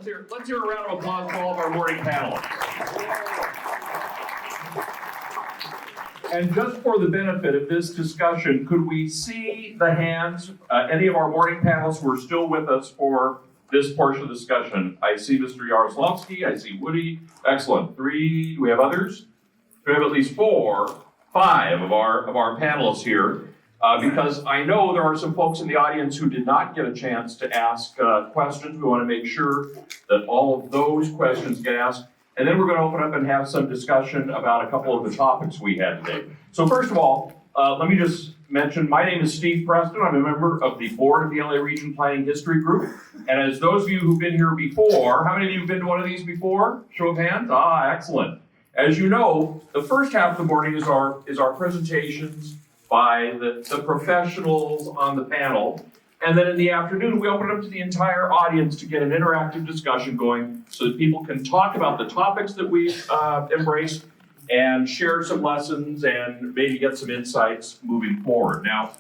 Let's hear a round of applause for all of our morning panelists. And just for the benefit of this discussion, could we see the hands, any of our morning panelists who are still with us for this portion of the discussion? I see Mr. Yaroslavsky, I see Woody. Excellent. 3, do we have others? We have at least 4, 5 of our panelists here. Because I know there are some folks in the audience who did not get a chance to ask questions. We want to make sure that all of those questions get asked. And then we're going to open up and have some discussion about a couple of the topics we had today. So first of all, let me just mention, my name is Steve Preston. I'm a member of the board of the LA Region Planning History Group. And as those of you who've been here before, how many of you have been to one of these before? Show of hands. Excellent. As you know, the first half of the morning is our presentations by the professionals on the panel. And then in the afternoon, we open it up to the entire audience to get an interactive discussion going so that people can talk about the topics that we've embraced and share some lessons and maybe get some insights moving forward. Now,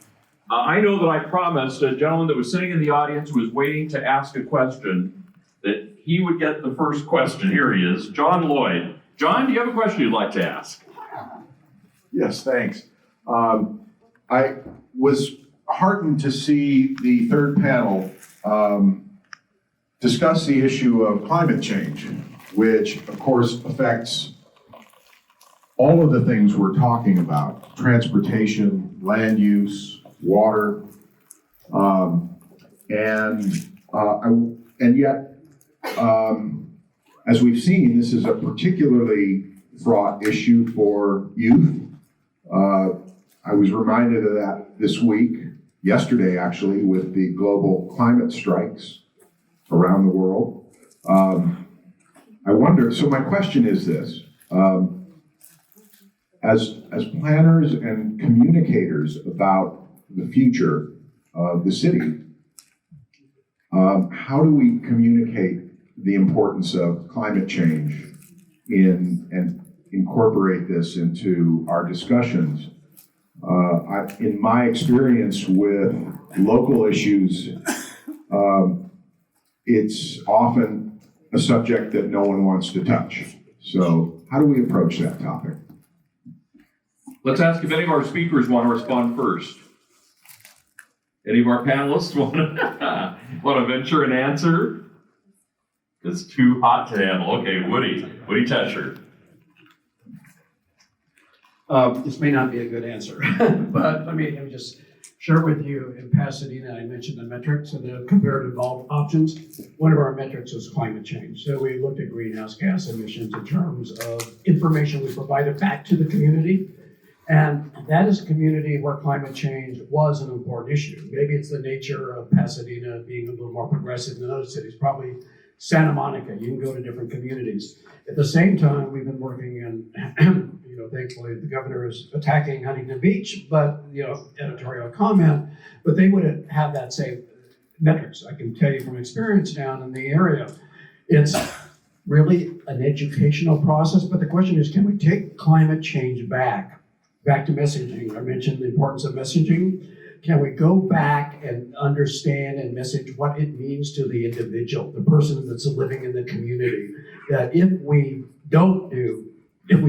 I know that I promised a gentleman that was sitting in the audience who was waiting to ask a question that he would get the first question. Here he is, John Lloyd. John, do you have a question you'd like to ask? Yes, thanks. I was heartened to see the third panel discuss the issue of climate change, which of course affects all of the things we're talking about: transportation, land use, water, and yet, as we've seen, this is a particularly fraught issue for youth. I was reminded of that yesterday actually, with the global climate strikes around the world. I wonder, so my question is this, as planners and communicators about the future of the city, how do we communicate the importance of climate change and incorporate this into our discussions? In my experience with local issues, it's often a subject that no one wants to touch. So how do we approach that topic? Let's ask if any of our speakers want to respond first. Any of our panelists want to venture an answer? It's too hot to handle. Okay, Woody Tesher. This may not be a good answer, but let me just share with you. In Pasadena, I mentioned the metrics and the comparative options. One of our metrics was climate change. So we looked at greenhouse gas emissions in terms of information we provided back to the community. And that is a community where climate change was an important issue. Maybe it's the nature of Pasadena being a little more progressive than other cities, probably Santa Monica. You can go to different communities. At the same time, we've been working in, thankfully the governor is attacking Huntington Beach, but, editorial comment, but they wouldn't have that same metrics. I can tell you from experience down in the area, it's really an educational process, but the question is, can we take climate change back to messaging? I mentioned the importance of messaging. Can we go back and understand and message what it means to the individual, the person that's living in the community, that if we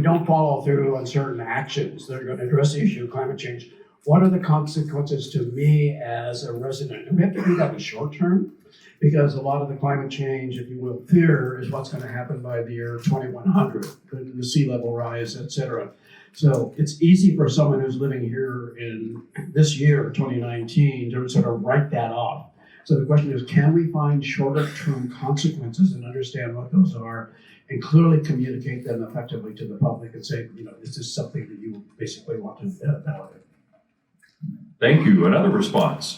don't follow through on certain actions that are going to address the issue of climate change, what are the consequences to me as a resident? And we have to do that in the short term, because a lot of the climate change, if you will, fear is what's going to happen by the year 2100, the sea level rise, et cetera. So it's easy for someone who's living here in this year, 2019, to sort of write that off. So the question is, can we find shorter term consequences and understand what those are and clearly communicate them effectively to the public and say, is this something that you basically want to validate? Thank you. Another response.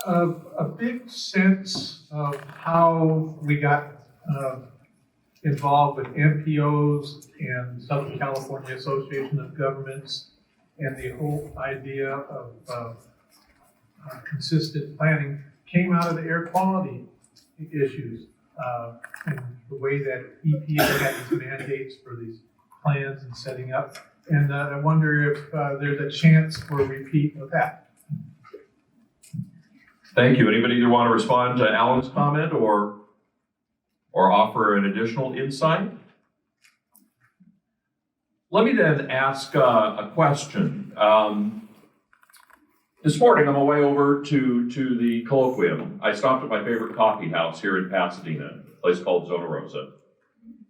A big sense of how we got involved with NPOs and Southern California Association of Governments and the whole idea of consistent planning came out of the air quality issues and the way that EPA had these mandates for these plans and setting up. And I wonder if there's a chance for a repeat of that. Thank you. Anybody either want to respond to Alan's comment or offer an additional insight? Let me then ask a question. This morning, on my way over to the colloquium, I stopped at my favorite coffee house here in Pasadena, a place called Zona Rosa.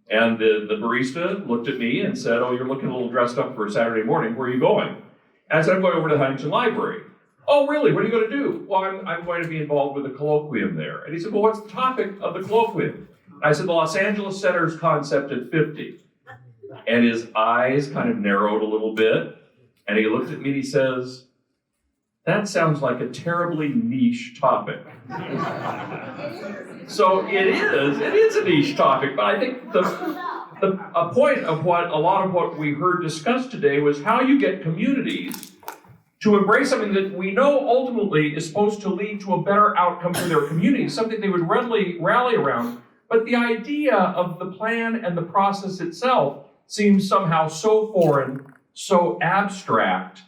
And the barista looked at me and said, "Oh, you're looking a little dressed up for a Saturday morning. Where are you going?" And I said, "I'm going over to the Huntington Library." "Oh, really? What are you going to do?" "Well, I'm going to be involved with the colloquium there." And he said, "Well, what's the topic of the colloquium?" And I said, "The Los Angeles Center's Concept at 50. And his eyes kind of narrowed a little bit. And he looked at me and he says, "That sounds like a terribly niche topic." So it is a niche topic, but I think a point of what a lot of what we heard discussed today was how you get communities to embrace something that we know ultimately is supposed to lead to a better outcome for their community, something they would readily rally around. But the idea of the plan and the process itself seems somehow so foreign, so abstract,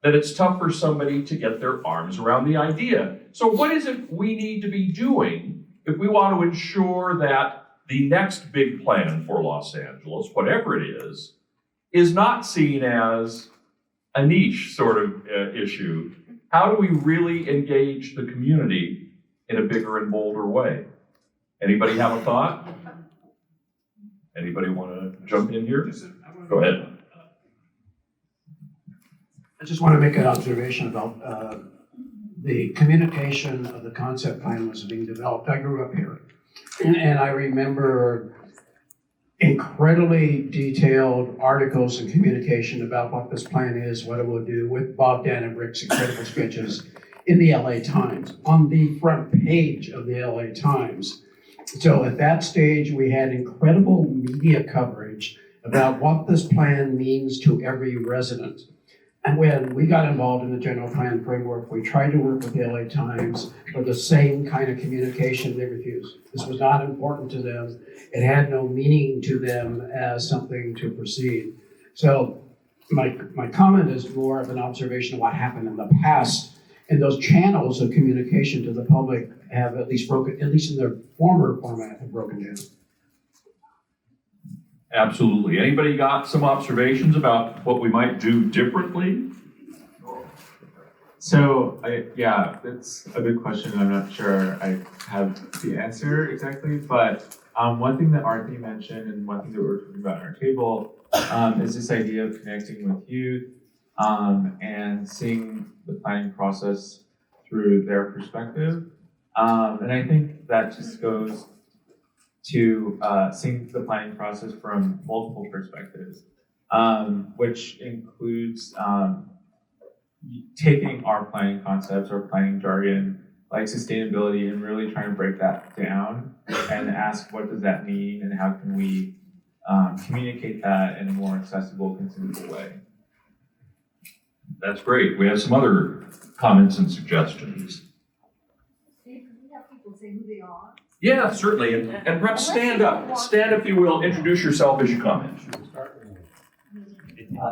that it's tough for somebody to get their arms around the idea. So what is it we need to be doing if we want to ensure that the next big plan for Los Angeles, whatever it is not seen as a niche sort of issue? How do we really engage the community in a bigger and bolder way? Anybody have a thought? Anybody want to jump in here? Go ahead. I just want to make an observation about the communication of the concept plan was being developed. I grew up here, and I remember incredibly detailed articles and communication about what this plan is, what it will do, with Bob Dannenbrick's incredible sketches in the LA Times, on the front page of the LA Times. So at that stage, we had incredible media coverage about what this plan means to every resident. And when we got involved in the general plan framework, we tried to work with the LA Times for the same kind of communication. They refused. This was not important to them. It had no meaning to them as something to proceed. So my comment is more of an observation of what happened in the past. And those channels of communication to the public have at least in their former format, have broken down. Absolutely. Anybody got some observations about what we might do differently? So, that's a good question. I'm not sure I have the answer exactly, but one thing that Arthi mentioned and one thing that we're talking about on our table is this idea of connecting with youth and seeing the planning process through their perspective. And I think that just goes to seeing the planning process from multiple perspectives, which includes taking our planning concepts or planning jargon, like sustainability, and really trying to break that down and ask what does that mean and how can we communicate that in a more accessible, consumable way. That's great. We have some other comments and suggestions. Can we have people say who they are? Yeah, certainly. And perhaps stand up. Stand, if you will. Introduce yourself as you comment.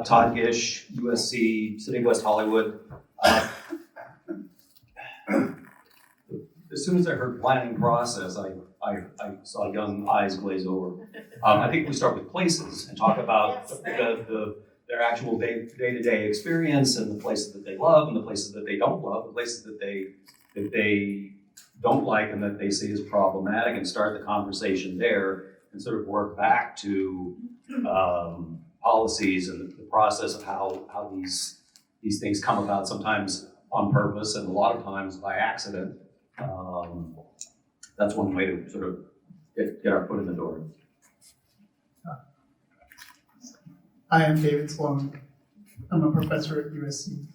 Todd Gish, USC, City of West Hollywood. As soon as I heard planning process, I saw young eyes glaze over. I think we start with places and talk about their actual day-to-day experience and the places that they love and the places that they don't love, the places that they don't like and that they see as problematic, and start the conversation there and sort of work back to policies and the process of how these things come about, sometimes on purpose and a lot of times by accident. That's one way to sort of get our foot in the door. Hi, I'm David Sloan. I'm a professor at USC.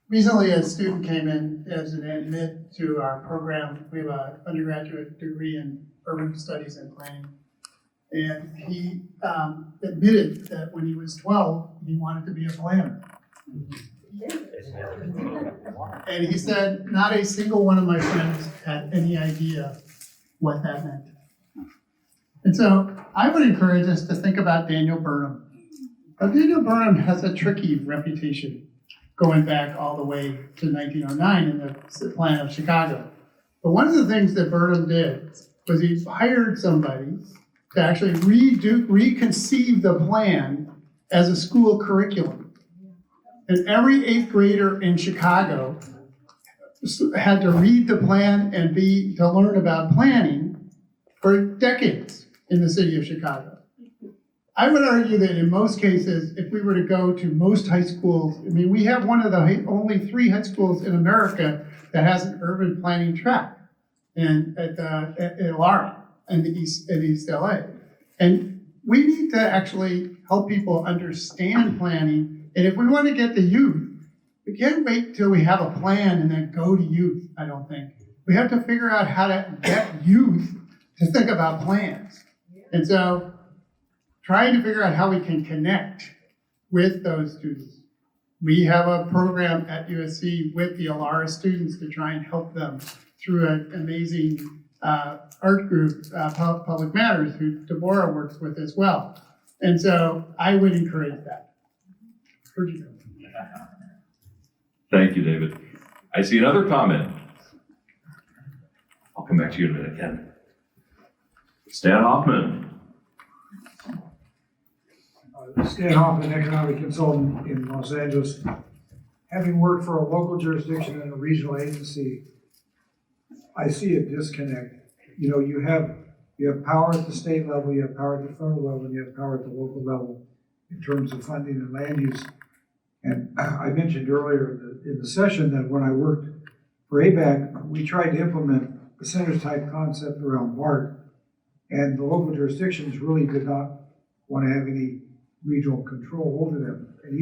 Recently, a student came in as an admit to our program. We have an undergraduate degree in urban studies and planning. And he admitted that when he was 12, he wanted to be a planner. And he said, not a single one of my friends had any idea what that meant. And so I would encourage us to think about Daniel Burnham. Now, Daniel Burnham has a tricky reputation. going back all the way to 1909 in the plan of Chicago. But one of the things that Burnham did was he hired somebody to actually reconceive the plan as a school curriculum. And every 8th grader in Chicago had to read the plan and to learn about planning for decades in the city of Chicago. I would argue that in most cases, if we were to go to most high schools, I mean, we have one of the only 3 high schools in America that has an urban planning track, and at Lara in East LA. And we need to actually help people understand planning. And if we want to get the youth, we can't wait till we have a plan and then go to youth, I don't think. We have to figure out how to get youth to think about plans. And so trying to figure out how we can connect with those students. We have a program at USC with the Alara students to try and help them through an amazing art group, Public Matters, who Deborah works with as well. And so I would encourage that. Where'd you go? Thank you, David. I see another comment. I'll come back to you in a minute, Ken. Stan Hoffman. Stan Hoffman, economic consultant in Los Angeles. Having worked for a local jurisdiction and a regional agency, I see a disconnect. You know, you have power at the state level, you have power at the federal level, and you have power at the local level in terms of funding and land use. And I mentioned earlier in the session that when I worked for ABAC, we tried to implement a centers type concept around BART, and the local jurisdictions really did not want to have any regional control over them. And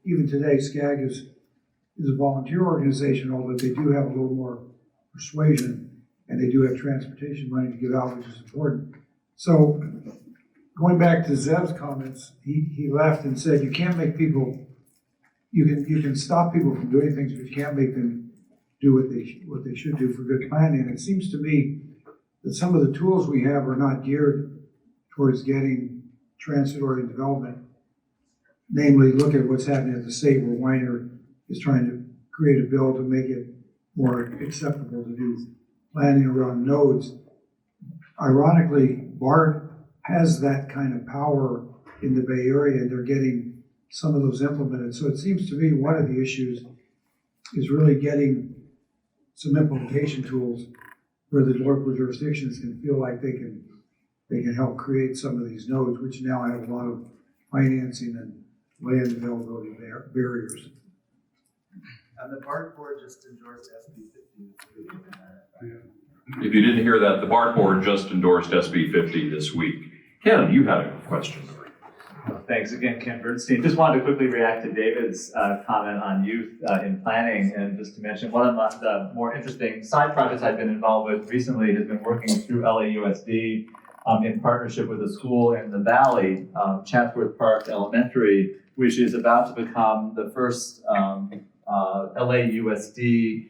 even today, SCAG is a volunteer organization, although they do have a little more persuasion, and they do have transportation money to give out, which is important. So going back to Zev's comments, he left and said, you can't make people, you can stop people from doing things, but you can't make them do what they should do for good planning. And it seems to me that some of the tools we have are not geared towards getting transit-oriented development. Namely, look at what's happening at the state where Weiner is trying to create a bill to make it more acceptable to do planning around nodes. Ironically, BART has that kind of power in the Bay Area, and they're getting some of those implemented. So it seems to me one of the issues is really getting some implementation tools where the local jurisdictions can feel like they can help create some of these nodes, which now have a lot of financing and land availability barriers. And the BART board just endorsed SB 50. If you didn't hear that, the BART board just endorsed SB 50 this week. Ken, you had a question. Thanks again, Ken Bernstein. Just wanted to quickly react to David's comment on youth in planning, and just to mention one of the more interesting side projects I've been involved with recently has been working through LAUSD in partnership with a school in the Valley, Chatsworth Park Elementary, which is about to become the first LAUSD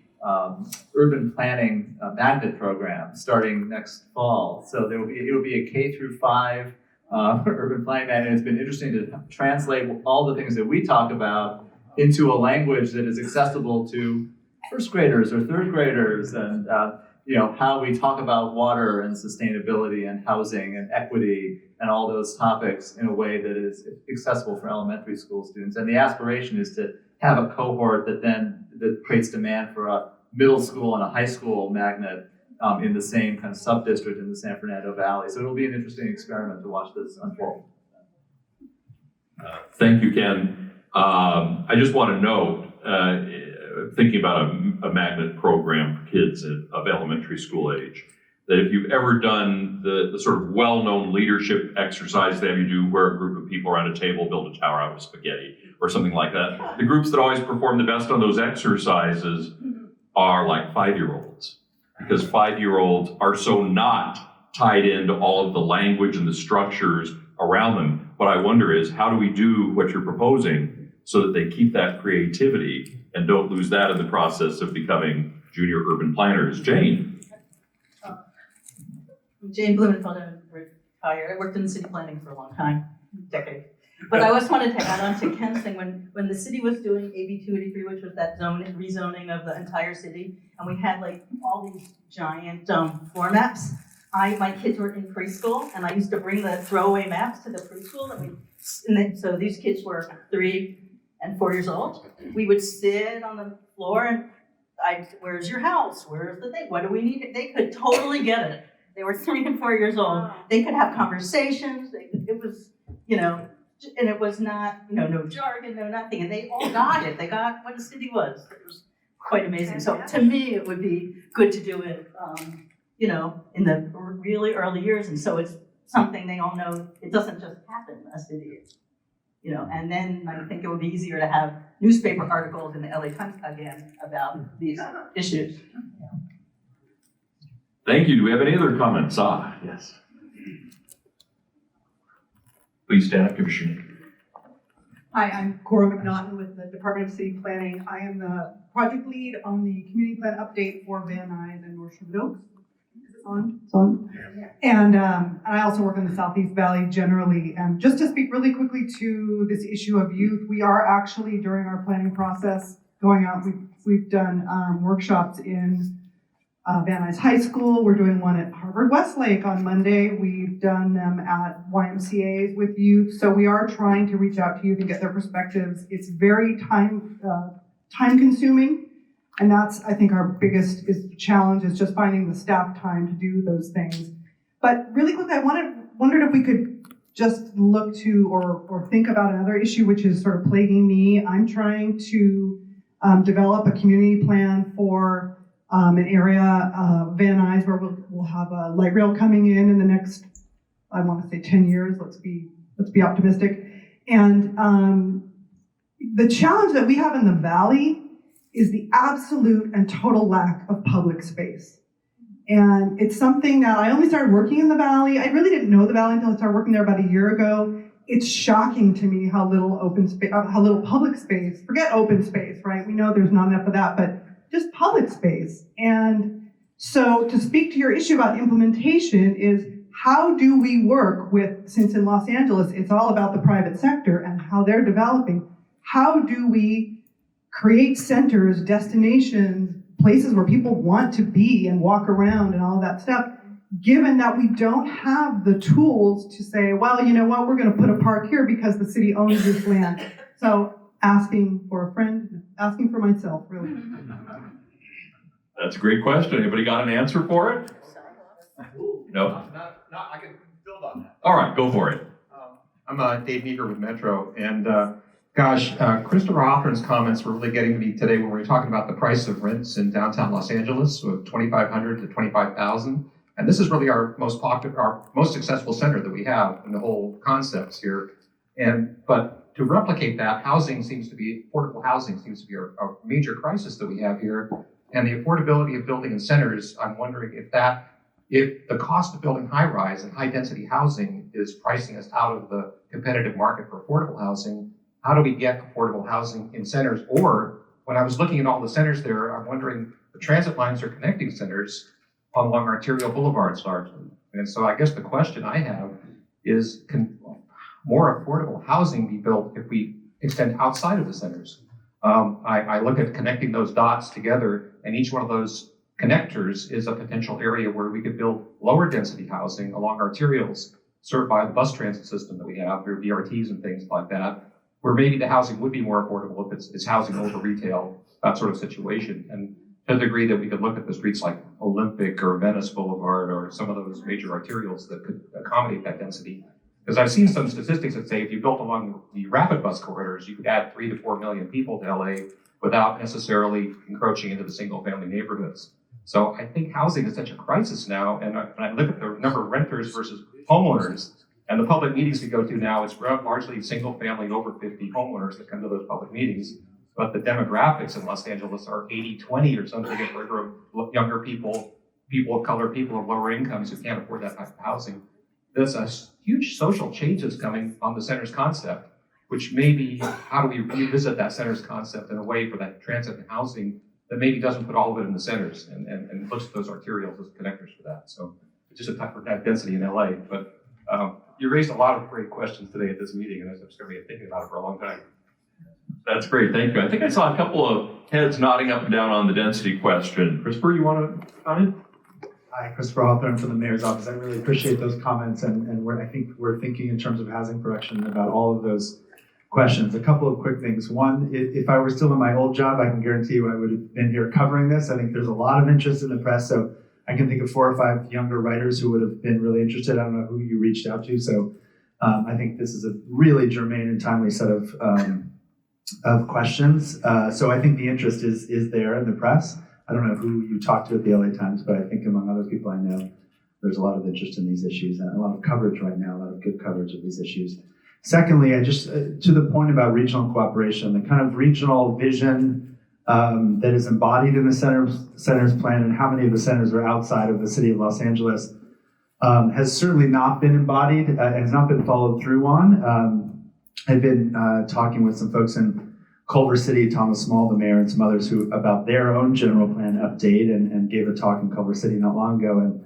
urban planning magnet program starting next fall. So it will be a K through 5 urban planning magnet. It's been interesting to translate all the things that we talk about into a language that is accessible to first graders or third graders, and how we talk about water and sustainability and housing and equity and all those topics in a way that is accessible for elementary school students. And the aspiration is to have a cohort that creates demand for a middle school and a high school magnet in the same kind of sub-district in the San Fernando Valley. So it'll be an interesting experiment to watch this unfold. Thank you, Ken. I just want to note, thinking about a magnet program for kids of elementary school age, that if you've ever done the sort of well-known leadership exercise they have you do where a group of people around a table build a tower out of spaghetti or something like that, the groups that always perform the best on those exercises are like 5-year-olds, because 5-year-olds are so not tied into all of the language and the structures around them. What I wonder is, how do we do what you're proposing so that they keep that creativity and don't lose that in the process of becoming junior urban planners? Jane. Jane Blumenfeld, I'm retired. I worked in city planning for a long time, decade. But I just wanted to add on to Ken's thing, when the city was doing AB 283, which was that rezoning of the entire city, and we had like all these giant floor maps. My kids were in preschool, and I used to bring the throwaway maps to the preschool, so these kids were 3 and 4 years old. We would sit on the floor and where's your house? Where's the thing? What do we need? They could totally get it. They were 3 and 4 years old. They could have conversations. It was, and it was not, no jargon, no nothing. And they all got it. They got what the city was. It was quite amazing. So to me, it would be good to do it, in the really early years. And so it's something they all know. It doesn't just happen in a city. And then I think it would be easier to have newspaper articles in the LA Times again about these issues. Thank you. Do we have any other comments? Yes. Please stand up, give us your name. Hi, I'm Cora McNaughton with the Department of City Planning. I am the project lead on the community plan update for Van Nuys and North Sherwood Oaks. It's on. And I also work in the Southeast Valley generally. And just to speak really quickly to this issue of youth, we are actually, during our planning process, going out, we've done workshops in Van Nuys High School. We're doing one at Harvard Westlake on Monday. We've done them at YMCA's with youth. So we are trying to reach out to youth and get their perspectives. It's very time consuming. And that's, I think, our biggest challenge is just finding the staff time to do those things. But really quickly, I wondered if we could just look to or think about another issue which is sort of plaguing me. I'm trying to develop a community plan for an area, Van Nuys, where we'll have a light rail coming in the next, I want to say 10 years. Let's be optimistic. And the challenge that we have in the valley is the absolute and total lack of public space. And it's something that I only started working in the valley. I really didn't know the valley until I started working there about a year ago. It's shocking to me how little how little public space, forget open space, right? We know there's not enough of that, but just public space. And so to speak to your issue about implementation is how do we work with, since in Los Angeles, it's all about the private sector and how they're developing, how do we create centers, destinations, places where people want to be and walk around and all of that stuff, given that we don't have the tools to say, well, you know what, we're going to put a park here because the city owns this land. So asking for a friend, asking for myself, really. That's a great question. Anybody got an answer for it? No? I can build on that. All right, go for it. I'm Dave Meeker with Metro, and Christopher Hoffman's comments were really getting to me today when we were talking about the price of rents in downtown Los Angeles, with $2,500 to $25,000, and this is really our most popular, our most successful center that we have in the whole concepts here. But to replicate that, affordable housing seems to be a major crisis that we have here, and the affordability of building in centers. I'm wondering if the cost of building high-rise and high-density housing is pricing us out of the competitive market for affordable housing. How do we get affordable housing in centers? Or when I was looking at all the centers there, I'm wondering, the transit lines are connecting centers along arterial boulevards largely. And so I guess the question I have is, can more affordable housing be built if we extend outside of the centers? I look at connecting those dots together, and each one of those connectors is a potential area where we could build lower density housing along arterials served by the bus transit system that we have through BRTs and things like that, where maybe the housing would be more affordable if it's housing over retail, that sort of situation. And to the degree that we could look at the streets like Olympic or Venice Boulevard or some of those major arterials that could accommodate that density. Because I've seen some statistics that say if you built along the rapid bus corridors, you could add 3 to 4 million people to LA without necessarily encroaching into the single family neighborhoods. So I think housing is such a crisis now, and when I look at the number of renters versus homeowners, and the public meetings we go to now, it's largely single family and over 50 homeowners that come to those public meetings. But the demographics in Los Angeles are 80-20 or something in favor of younger people, people of color, people of lower incomes who can't afford that type of housing. There's a huge social changes coming on the center's concept, which maybe how do we revisit that center's concept in a way for that transit and housing that maybe doesn't put all of it in the centers and looks at those arterials as connectors for that. So it's just a type of that density in LA, but You raised a lot of great questions today at this meeting, and I'm just going to be thinking about it for a long time. That's great, thank you. I think I saw a couple of heads nodding up and down on the density question. Christopher, you want to comment? Hi, Christopher Hawthorne from the Mayor's Office. I really appreciate those comments, and I think we're thinking in terms of housing production about all of those questions. A couple of quick things. One, if I were still in my old job, I can guarantee you I would have been here covering this. I think there's a lot of interest in the press, so I can think of 4 or 5 younger writers who would have been really interested. I don't know who you reached out to, so I think this is a really germane and timely set of questions. So I think the interest is there in the press. I don't know who you talked to at the LA Times, but I think among other people I know, there's a lot of interest in these issues and a lot of coverage right now, a lot of good coverage of these issues. Secondly, I just, to the point about regional cooperation, the kind of regional vision that is embodied in the center's plan and how many of the centers are outside of the city of Los Angeles has certainly not been embodied and has not been followed through on. I've been talking with some folks in Culver City, Thomas Small, the mayor, and some others about their own general plan update and gave a talk in Culver City not long ago and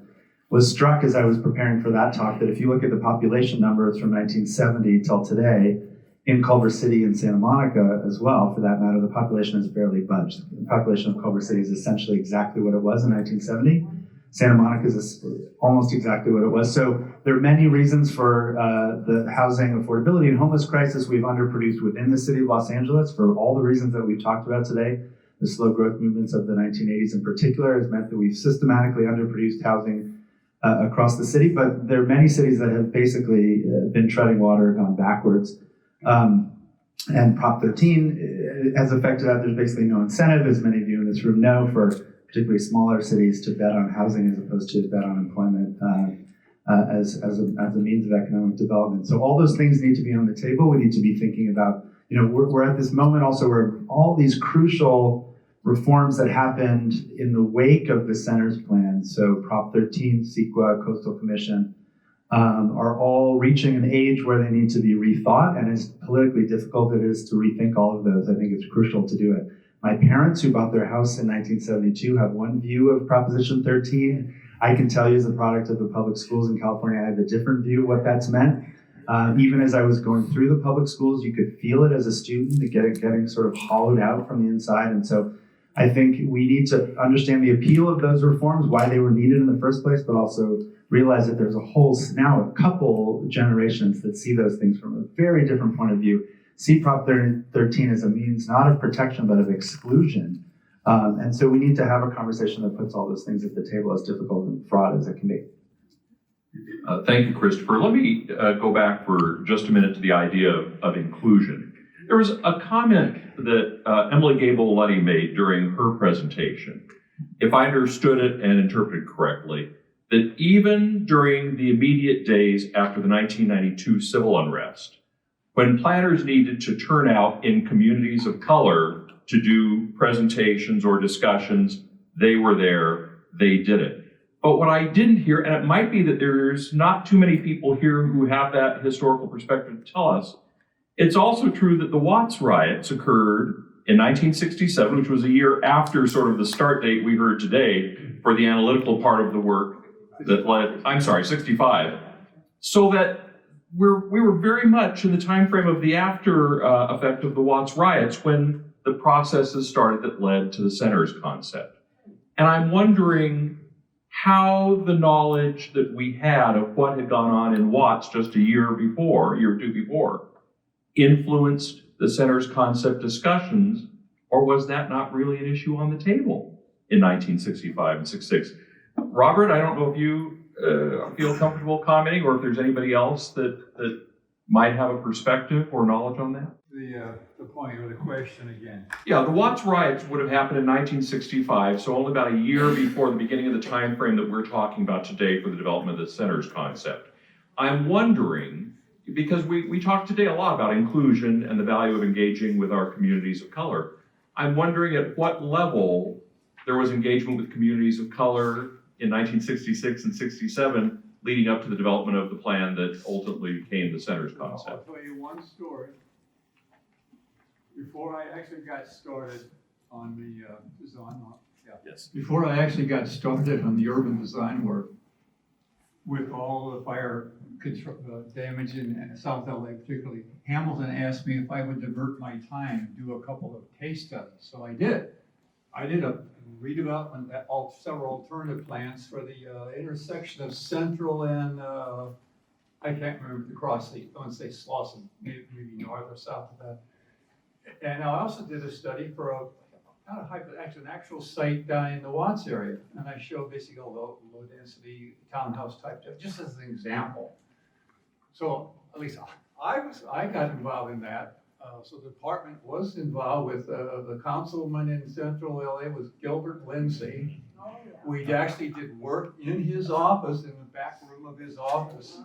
was struck as I was preparing for that talk that if you look at the population numbers from 1970 till today in Culver City and Santa Monica as well, for that matter, the population has barely budged. The population of Culver City is essentially exactly what it was in 1970. Santa Monica is almost exactly what it was. So there are many reasons for the housing affordability and homeless crisis we've underproduced within the city of Los Angeles for all the reasons that we've talked about today. The slow growth movements of the 1980s in particular has meant that we've systematically underproduced housing across the city, but there are many cities that have basically been treading water, gone backwards. And Prop 13 has affected that. There's basically no incentive, as many of you in this room know, for particularly smaller cities to bet on housing as opposed to bet on employment as a means of economic development. So all those things need to be on the table. We need to be thinking about, we're at this moment also where all these crucial reforms that happened in the wake of the center's plan, so Prop 13, CEQA, Coastal Commission, are all reaching an age where they need to be rethought, and as politically difficult it is to rethink all of those, I think it's crucial to do it. My parents, who bought their house in 1972, have one view of Proposition 13. I can tell you as a product of the public schools in California, I have a different view of what that's meant. Even as I was going through the public schools, you could feel it as a student, getting sort of hollowed out from the inside. And so I think we need to understand the appeal of those reforms, why they were needed in the first place, but also realize that there's now a couple generations that see those things from a very different point of view. See Prop 13 as a means not of protection, but of exclusion. And so we need to have a conversation that puts all those things at the table, as difficult and fraught as it can be. Thank you, Christopher. Let me go back for just a minute to the idea of inclusion. There was a comment that Emily Gable-Luddy made during her presentation, if I understood it and interpreted correctly, that even during the immediate days after the 1992 civil unrest, when planners needed to turn out in communities of color to do presentations or discussions, they were there, they did it. But what I didn't hear, and it might be that there's not too many people here who have that historical perspective to tell us, it's also true that the Watts riots occurred in 1967, which was a year after sort of the start date we heard today for the analytical part of the work that led, 65. So that we were very much in the time frame of the after effect of the Watts riots when the processes started that led to the center's concept. And I'm wondering how the knowledge that we had of what had gone on in Watts just a year or two before, influenced the center's concept discussions, or was that not really an issue on the table in 1965 and 66? Robert, I don't know if you feel comfortable commenting, or if there's anybody else that might have a perspective or knowledge on that. The point or the question again. Yeah, the Watts riots would have happened in 1965, so only about a year before the beginning of the time frame that we're talking about today for the development of the center's concept. I'm wondering, because we talked today a lot about inclusion and the value of engaging with our communities of color. I'm wondering at what level there was engagement with communities of color in 1966 and 67, leading up to the development of the plan that ultimately became the center's concept. I'll tell you one story. Before I actually got started on the design, before I actually got started on the urban design work with all the fire damage in South LA particularly, Hamilton asked me if I would divert my time, do a couple of case studies, so I did. I did a redevelopment, several alternative plans for the intersection of Central and, I can't remember the cross, I want to say Slauson, maybe north or south of that. And I also did a study for actually an actual site down in the Watts area, and I showed basically a low density townhouse type, just as an example. So at least I got involved in that. So the department was involved with the councilman in Central LA was Gilbert Lindsay. We actually did work in his office, in the back room of his office.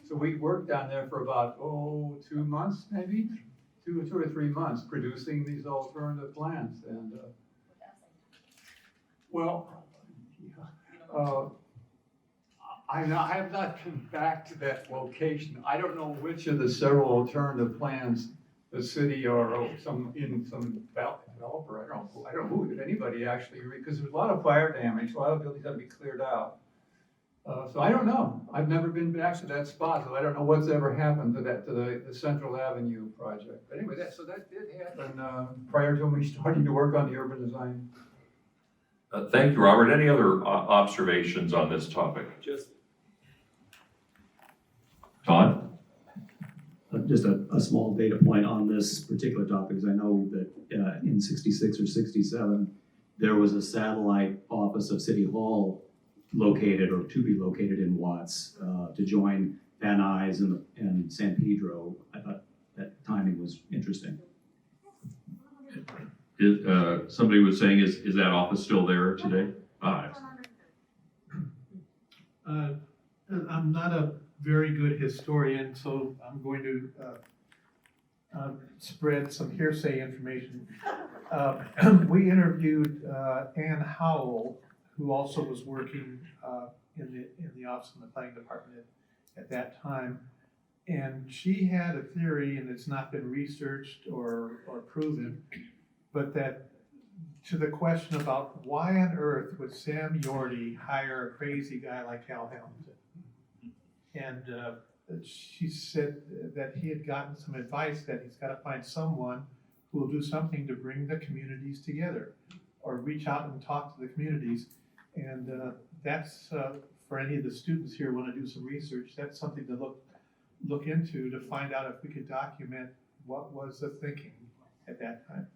So we worked down there for about 2 months, maybe 2 or 3 months, producing these alternative plans. And I have not come back to that location. I don't know which of the several alternative plans the city or some developer, I don't know if anybody actually, because there's a lot of fire damage, a lot of buildings have to be cleared out. So I don't know. I've never been back to that spot, so I don't know what's ever happened to the Central Avenue project. But anyway, that did happen prior to me starting to work on the urban design. Thank you, Robert. Any other observations on this topic? Todd? Just a small data point on this particular topic, because I know that in 66 or 67, there was a satellite office of City Hall located or to be located in Watts to join Van Nuys and San Pedro. I thought that timing was interesting. Somebody was saying, is that office still there today? I'm not a very good historian, so I'm going to spread some hearsay information. We interviewed Ann Howell, who also was working in the office in the planning department at that time. And she had a theory, and it's not been researched or proven, but that to the question about why on earth would Sam Yorty hire a crazy guy like Hal Hamilton? And she said that he had gotten some advice that he's got to find someone who will do something to bring the communities together or reach out and talk to the communities. And that's, for any of the students here who want to do some research, that's something to look into to find out if we could document what was the thinking at that time.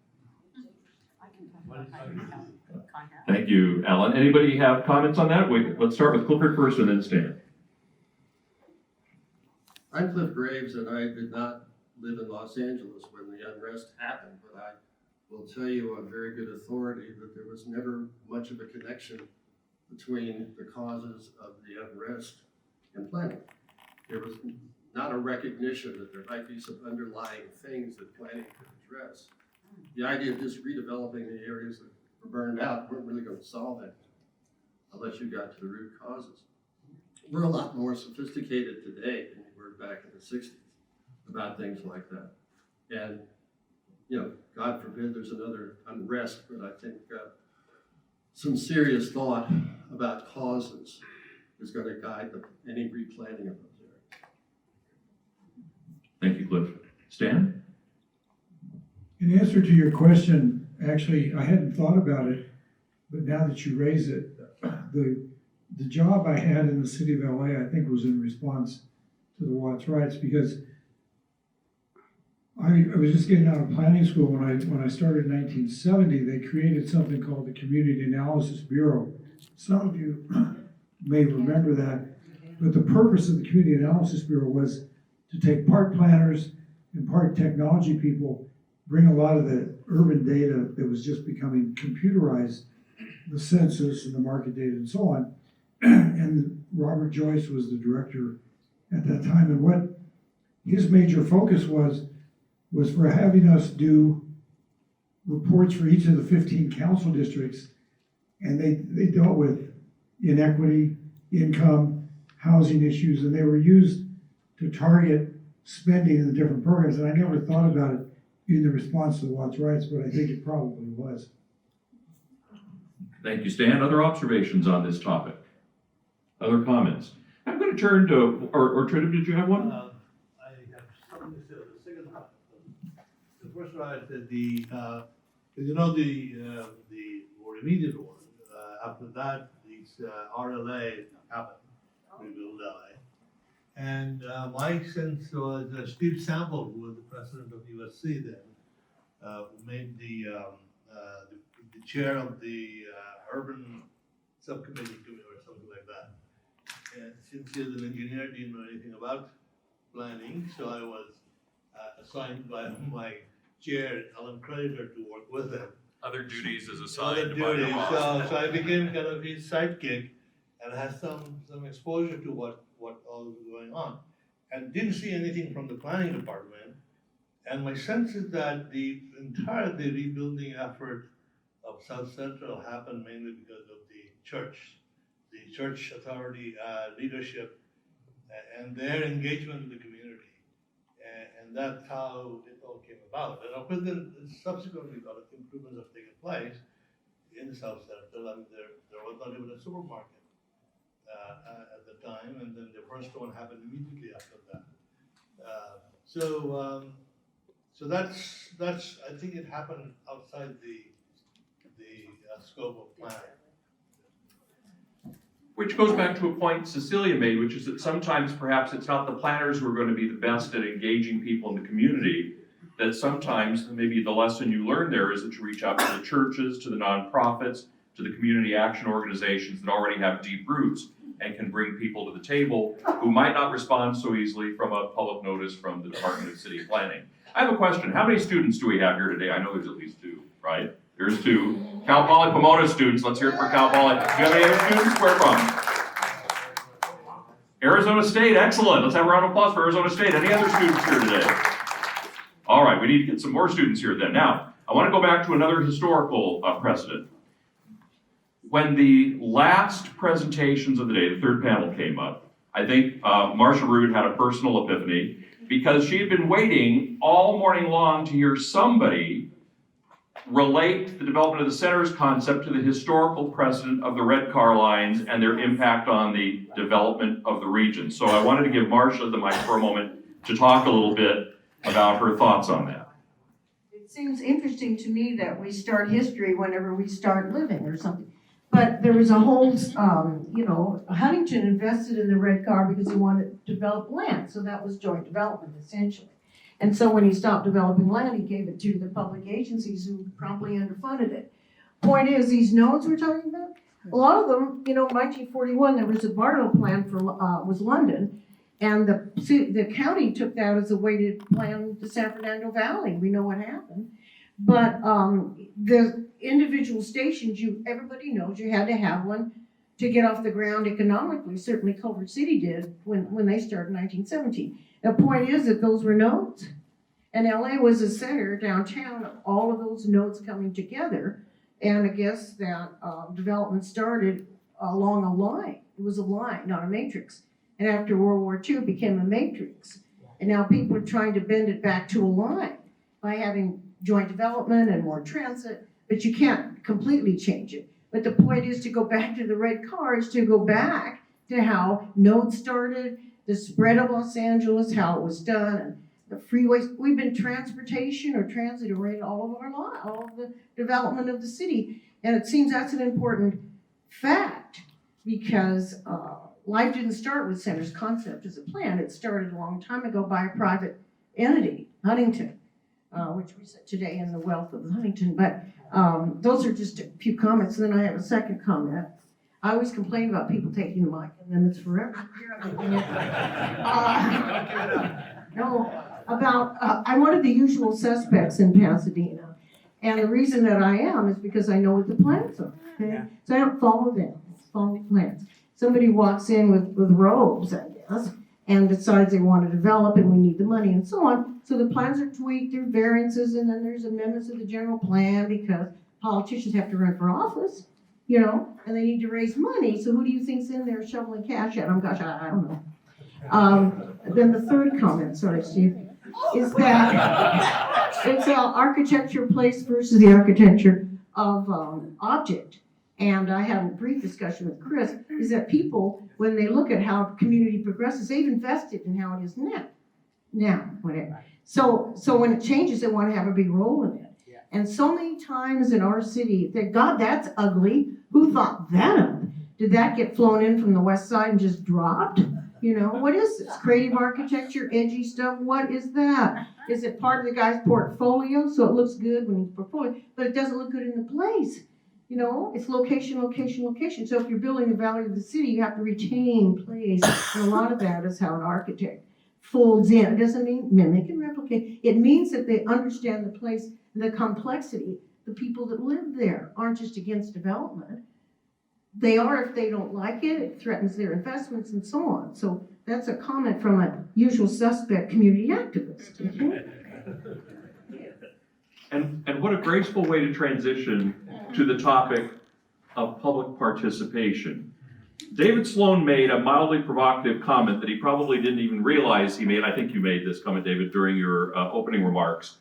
Thank you, Alan. Anybody have comments on that? Let's start with Clifford first and then Stan. I'm Cliff Graves, and I did not live in Los Angeles when the unrest happened, but I will tell you on very good authority that there was never much of a connection between the causes of the unrest and planning. There was not a recognition that there might be some underlying things that planning could address. The idea of just redeveloping the areas that were burned out weren't really going to solve it unless you got to the root causes. We're a lot more sophisticated today than we were back in the 60s about things like that. And, God forbid there's another unrest, but I think some serious thought about causes is going to guide any replanning of those areas. Thank you, Cliff. Stan? In answer to your question, actually, I hadn't thought about it, but now that you raise it, the job I had in the city of LA, I think, was in response to the Watts riots, because I was just getting out of planning school when I started in 1970. They created something called the Community Analysis Bureau. Some of you may remember that, but the purpose of the Community Analysis Bureau was to take part planners and part technology people, bring a lot of the urban data that was just becoming computerized, the census and the market data and so on. And Robert Joyce was the director at that time. And what his major focus was for having us do reports for each of the 15 council districts. And they dealt with inequity, income, housing issues, and they were used to target spending in the different programs. And I never thought about it in the response to the Watts riots, but I think it probably was. Thank you, Stan. Other observations on this topic? Other comments? I'm going to turn to, or Trinity, did you have one? I have something to say on the second part. The first one I said the more immediate one. After that, these RLA happened, Rebuild LA. And my sense was Steve Sample, who was the president of USC then, made the chair of the urban subcommittee or something like that. And since he was an engineer, didn't know anything about planning, so I was assigned by my chair, Alan Creditor, to work with him. Other duties as Other assigned by the duties, boss. so I became kind of his sidekick and had some exposure to what all was going on. And didn't see anything from the planning department. And my sense is that the rebuilding effort of South Central happened mainly because of the church authority leadership and their engagement with the community. And that's how it all came about. And of course, then subsequently, a lot of improvements have taken place in South Central. I mean, there was not even a supermarket at the time, and then the first one happened immediately after that. So that's I think it happened outside the scope of planning. Which goes back to a point Cecilia made, which is that sometimes perhaps it's not the planners who are going to be the best at engaging people in the community, that sometimes maybe the lesson you learn there is that you reach out to the churches, to the nonprofits, to the community action organizations that already have deep roots and can bring people to the table who might not respond so easily from a public notice from the Department of City Planning. I have a question. How many students do we have here today? I know there's at least two, right? There's two. Cal Poly Pomona students. Let's hear it for Cal Poly. Do you have any other students? Where from? Arizona State. Excellent. Let's have a round of applause for Arizona State. Any other students here today? All right. We need to get some more students here then. Now, I want to go back to another historical precedent. When the last presentations of the day, the third panel came up, I think Marcia Rood had a personal epiphany because she had been waiting all morning long to hear somebody relate the development of the center's concept to the historical precedent of the red car lines and their impact on the development of the region. So I wanted to give Marcia the mic for a moment to talk a little bit about her thoughts on that. It seems interesting to me that we start history whenever we start living or something. But there was a whole, Huntington invested in the red car because he wanted to develop land. So that was joint development, essentially. And so when he stopped developing land, he gave it to the public agencies who promptly underfunded it. Point is, these nodes we're talking about, a lot of them, in 1941, there was a Barlow plan for, was London. And the county took that as a way to plan the San Fernando Valley. We know what happened. But the individual stations, everybody knows you had to have one to get off the ground economically. Certainly Culver City did when they started in 1917. The point is that those were nodes. And LA was a center downtown of all of those nodes coming together. And I guess that development started along a line. It was a line, not a matrix. And after World War II, it became a matrix. And now people are trying to bend it back to a line by having joint development and more transit, but you can't completely change it. But the point is to go back to the red cars, to go back to how nodes started, the spread of Los Angeles, how it was done, and the freeways. We've been transportation or transit oriented all of our life, all of the development of the city. And it seems that's an important fact because life didn't start with Center's concept as a plan. It started a long time ago by a private entity, Huntington, which we said today in the wealth of Huntington. But those are just a few comments. And then I have a second comment. I always complain about people taking the mic, and then it's forever. I'm one of the usual suspects in Pasadena. And the reason that I am is because I know what the plans are. Okay? So I don't follow them. I follow the plans. Somebody walks in with robes, I guess, and decides they want to develop and we need the money and so on. So the plans are tweaked, there are variances, and then there's amendments of the general plan because politicians have to run for office, and they need to raise money. So who do you think's in there shoveling cash at them? Gosh, I don't know. Then the third comment, sorry, Steve, is that it's architecture place versus the architecture of object. and I had a brief discussion with Chris, is that people, when they look at how community progresses, they've invested in how it is now, whatever. So when it changes, they want to have a big role in it. And so many times in our city, that God, that's ugly. Who thought that up? Did that get flown in from the west side and just dropped? You know, what is this? Creative architecture, edgy stuff? What is that? Is it part of the guy's portfolio so it looks good when he's performing, but it doesn't look good in the place? You know, it's location, location, location. So if you're building the value of the city, you have to retain place. And a lot of that is how an architect folds in. It doesn't mean mimic and replicate. It means that they understand the place, the complexity. The people that live there aren't just against development. They are if they don't like it, it threatens their investments and so on. So that's a comment from a usual suspect community activist. Okay? And what a graceful way to transition to the topic of public participation. David Sloan made a mildly provocative comment that he probably didn't even realize he made. I think you made this comment, David, during your opening remarks.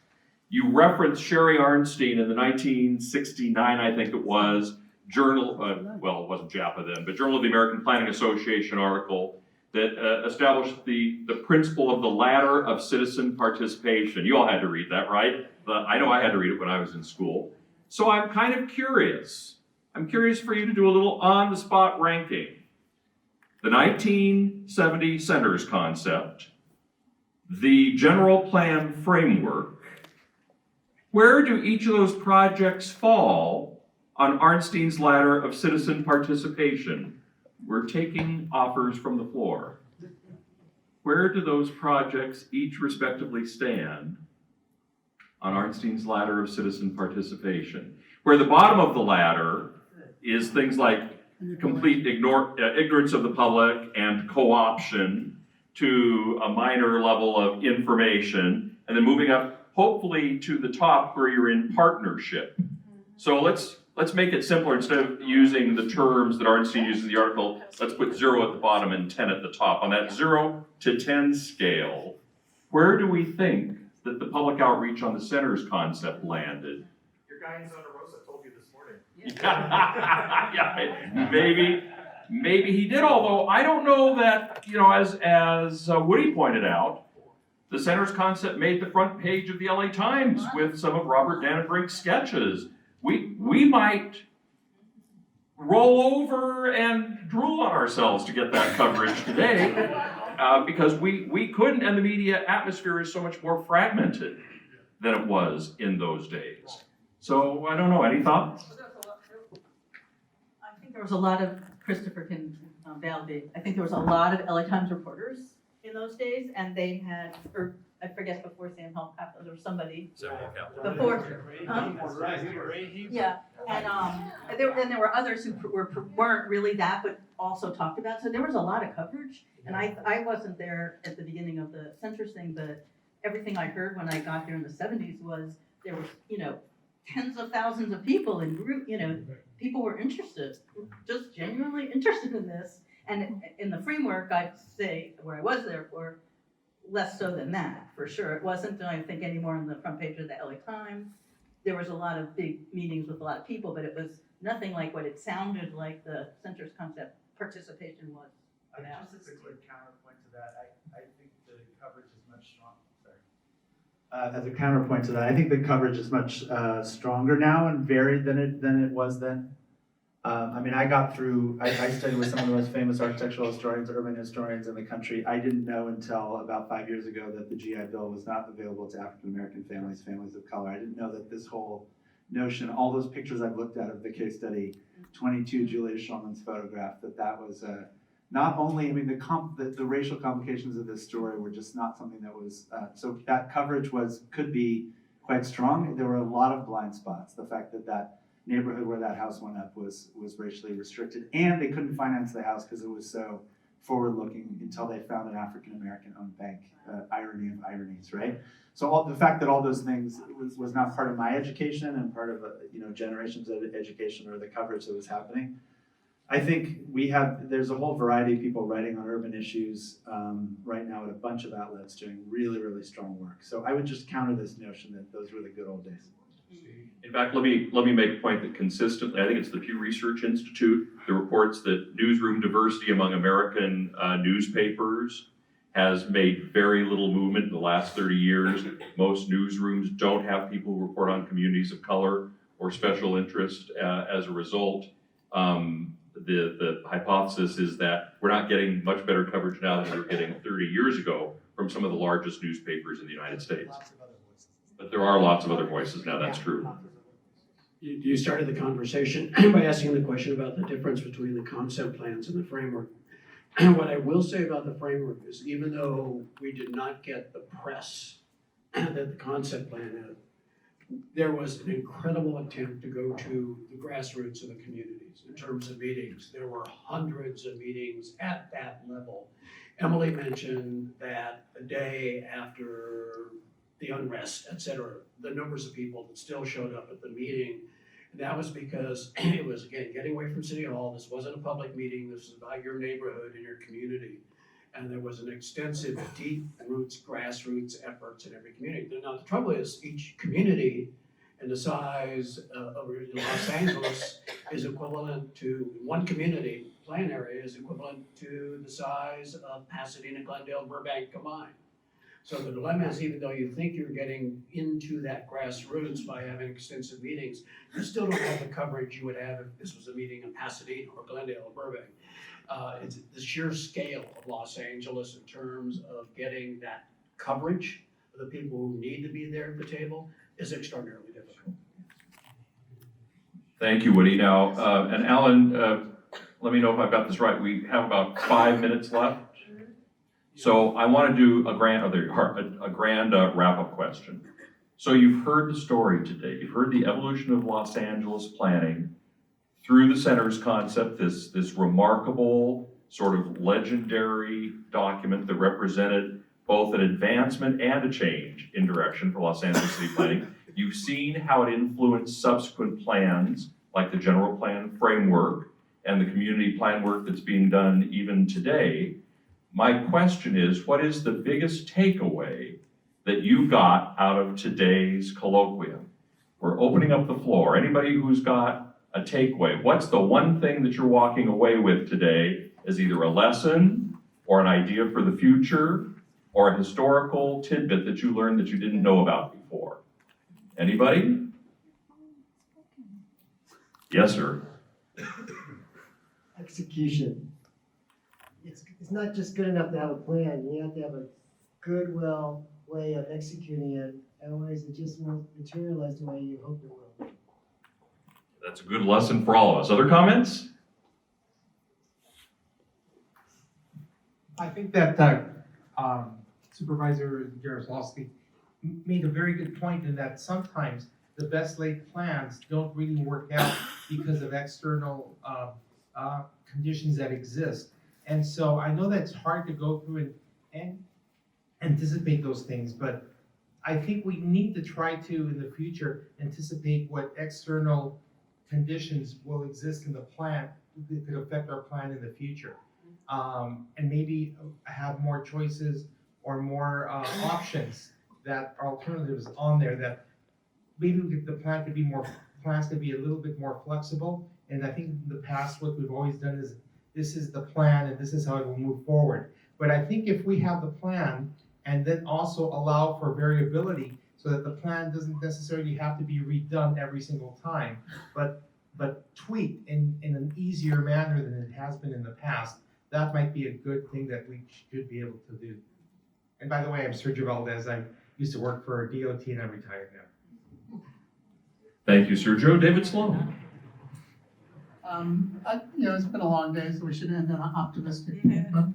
You referenced Sherry Arnstein in the 1969, I think it was, Journal, well, it wasn't JAPA then, but Journal of the American Planning Association article that established the principle of the ladder of citizen participation. You all had to read that, right? I know I had to read it when I was in school. So I'm kind of curious. I'm curious for you to do a little on-the-spot ranking. The 1970 centers concept, the general plan framework, where do each of those projects fall on Arnstein's ladder of citizen participation? We're taking offers from the floor. Where do those projects each respectively stand on Arnstein's ladder of citizen participation? Where the bottom of the ladder is things like complete ignorance of the public and co-option to a minor level of information, and then moving up hopefully to the top where you're in partnership. So let's make it simpler. Instead of using the terms that Arnstein uses in the article, let's put 0 at the bottom and 10 at the top. On that 0 to 10 scale, where do we think that the public outreach on the centers concept landed? Your guy in Santa Rosa told you this morning. Yeah, maybe he did, although I don't know that, you know, as Woody pointed out, the centers concept made the front page of the LA Times with some of Robert Dannenbrink's sketches. We might roll over and drool on ourselves to get that coverage today because we couldn't, and the media atmosphere is so much more fragmented than it was in those days. So I don't know, any thoughts? I think there was a lot of, Christopher can validate, I think there was a lot of LA Times reporters in those days, and they had, or I forget, before Sam Hall Kaplan, there was somebody before. Yeah, and there were others who weren't really that, but also talked about. So there was a lot of coverage, and I wasn't there at the beginning of the centers thing, but everything I heard when I got there in the 70s was there was, you know, tens of thousands of people in group, you know, people were interested, just genuinely interested in this. And in the framework, I'd say, where I was there for, less so than that, for sure. It wasn't, I think, anymore on the front page of the LA Times. There was a lot of big meetings with a lot of people, but it was nothing like what it sounded like the centers concept participation was about. Just as a quick counterpoint to that, I think the coverage is much stronger. As a counterpoint to that, I think the coverage is much stronger now and varied than it was then. I mean, I studied with some of the most famous architectural historians, urban historians in the country. I didn't know until about 5 years ago that the GI Bill was not available to African-American families, families of color. I didn't know that this whole notion, all those pictures I've looked at of the case study, 22 Julia Shulman's photograph, that was not only, I mean, the racial complications of this story were just not something that was, so that coverage could be quite strong. There were a lot of blind spots. The fact that neighborhood where that house went up was racially restricted, and they couldn't finance the house because it was so forward-looking until they found an African-American owned bank. Irony of ironies, right? So the fact that all those things was not part of my education and part of generations of education or the coverage that was happening. I think there's a whole variety of people writing on urban issues right now at a bunch of outlets doing really, really strong work. So I would just counter this notion that those were the good old days. In fact, let me make a point that consistently, I think it's the Pew Research Institute that reports that newsroom diversity among American newspapers has made very little movement in the last 30 years. Most newsrooms don't have people who report on communities of color or special interest. As a result, the hypothesis is that we're not getting much better coverage now than we were getting 30 years ago from some of the largest newspapers in the United States. But there are lots of other voices now, that's true. You started the conversation by asking the question about the difference between the concept plans and the framework. And what I will say about the framework is even though we did not get the press that the concept plan had, there was an incredible attempt to go to the grassroots of the communities in terms of meetings. There were hundreds of meetings at that level. Emily mentioned that a day after the unrest, et cetera, the numbers of people that still showed up at the meeting. And that was because it was, again, getting away from City Hall. This wasn't a public meeting. This was about your neighborhood and your community. And there was an extensive, deep roots, grassroots efforts in every community. Now, the trouble is each community and the size of Los Angeles is equivalent to, one community plan area is equivalent to the size of Pasadena, Glendale, Burbank combined. So the dilemma is even though you think you're getting into that grassroots by having extensive meetings, you still don't have the coverage you would have if this was a meeting in Pasadena or Glendale or Burbank. It's the sheer scale of Los Angeles in terms of getting that coverage of the people who need to be there at the table is extraordinarily difficult. Thank you, Woody. Now, and Alan, let me know if I've got this right. We have about 5 minutes left. So I want to do a grand wrap-up question. So you've heard the story today. You've heard the evolution of Los Angeles planning through the center's concept, this remarkable sort of legendary document that represented both an advancement and a change in direction for Los Angeles city planning. You've seen how it influenced subsequent plans, like the general plan framework and the community plan work that's being done even today. My question is, what is the biggest takeaway that you got out of today's colloquium? We're opening up the floor. Anybody who's got a takeaway, what's the one thing that you're walking away with today as either a lesson or an idea for the future or a historical tidbit that you learned that you didn't know about before? Anybody? Yes, sir. Execution. It's not just good enough to have a plan, you have to have a goodwill way of executing it, otherwise it just won't materialize the way you hope it will. That's a good lesson for all of us. Other comments? I think that Supervisor Jaroslawski made a very good point in that sometimes the best laid plans don't really work out because of external conditions that exist. And so I know that's hard to go through and anticipate those things, but I think we need to try to, in the future, anticipate what external conditions will exist in the plan that could affect our plan in the future. And maybe have more choices or more options that are alternatives on there that maybe the plan could be plans could be a little bit more flexible. And I think in the past, what we've always done is this is the plan and this is how it will move forward. But I think if we have the plan and then also allow for variability so that the plan doesn't necessarily have to be redone every single time, but tweaked in an easier manner than it has been in the past, that might be a good thing that we should be able to do. And by the way, I'm Sergio Valdez. I used to work for DOT and I'm retired now. Thank you, Sergio. David Sloan. It's been a long day, so we should end on an optimistic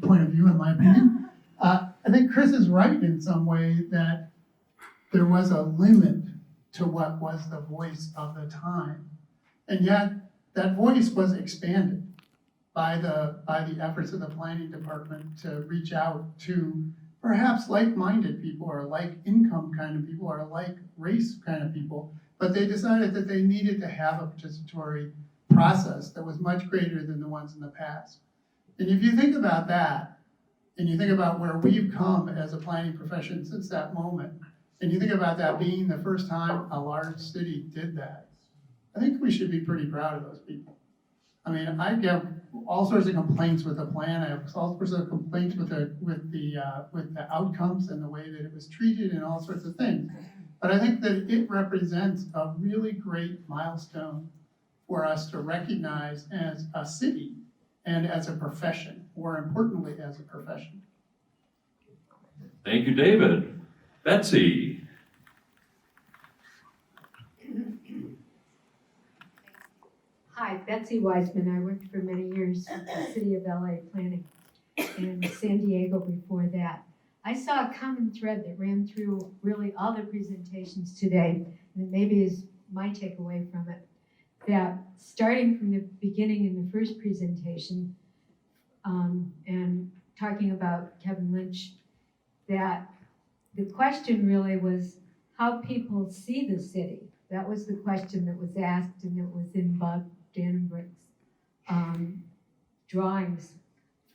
point of view, in my opinion. I think Chris is right in some way that there was a limit to what was the voice of the time. And yet, that voice was expanded by the efforts of the planning department to reach out to perhaps like-minded people or like income kind of people or like race kind of people, but they decided that they needed to have a participatory process that was much greater than the ones in the past. And if you think about that, and you think about where we've come as a planning profession since that moment, And you think about that being the first time a large city did that. I think we should be pretty proud of those people. I mean, I get all sorts of complaints with the plan. I have all sorts of complaints with the outcomes and the way that it was treated and all sorts of things. But I think that it represents a really great milestone for us to recognize as a city and as a profession, more importantly, as a profession. Thank you, David. Betsy? Hi, Betsy Wiseman. I worked for many years with the City of LA Planning and San Diego before that. I saw a common thread that ran through really all the presentations today, and it maybe is my takeaway from it, that starting from the beginning in the first presentation, and talking about Kevin Lynch, that the question really was how people see the city. That was the question that was asked, and it was in Bob Dannenbrick's drawings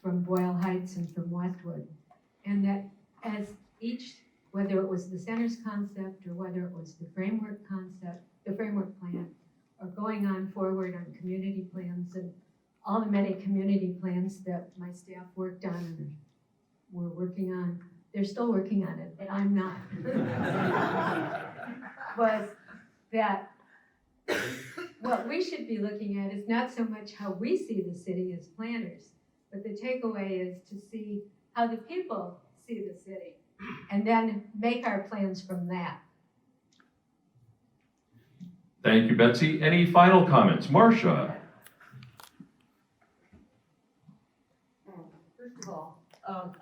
from Boyle Heights and from Westwood. And that as each, whether it was the center's concept or whether it was the framework concept, the framework plan, or going on forward on community plans and all the many community plans that my staff worked on and were working on, they're still working on it, but I'm not. Was that what we should be looking at is not so much how we see the city as planners, but the takeaway is to see how the people see the city and then make our plans from that. Thank you, Betsy. Any final comments? Marcia? First of all,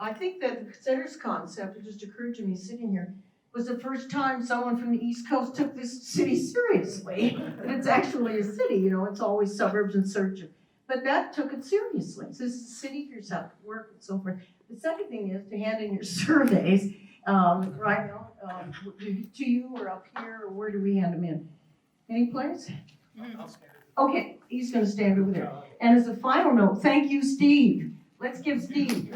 I think that the center's concept, it just occurred to me sitting here, was the first time someone from the East Coast took this city seriously. That it's actually a city, you know, it's always suburbs and such. But that took it seriously. So this is a city, here's how it works and so forth. The second thing is to hand in your surveys, right now, to you or up here, or where do we hand them in? Any place? Okay, he's gonna stand over there. And as a final note, thank you, Steve. Let's give Steve.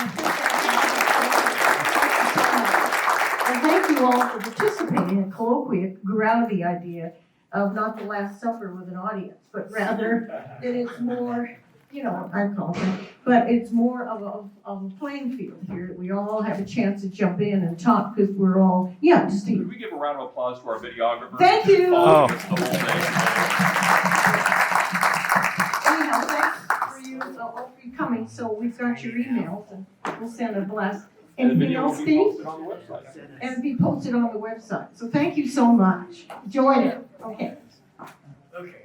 And thank you all for participating in a colloquy. It grew out of the idea of not the Last Supper with an audience, but rather that it's more, you know, I call it, but it's more of a playing field here. That we all have a chance to jump in and talk because we're all, yeah, just Steve. Could we give a round of applause to our videographer? Thank you. Following us the whole day. Anyhow, thanks for you, all for you coming. So we've got your emails and we'll send a blast. And the Anything video else, will be Steve? posted on the website. And be posted on the website. So thank you so much. Enjoyed it. Okay. Okay.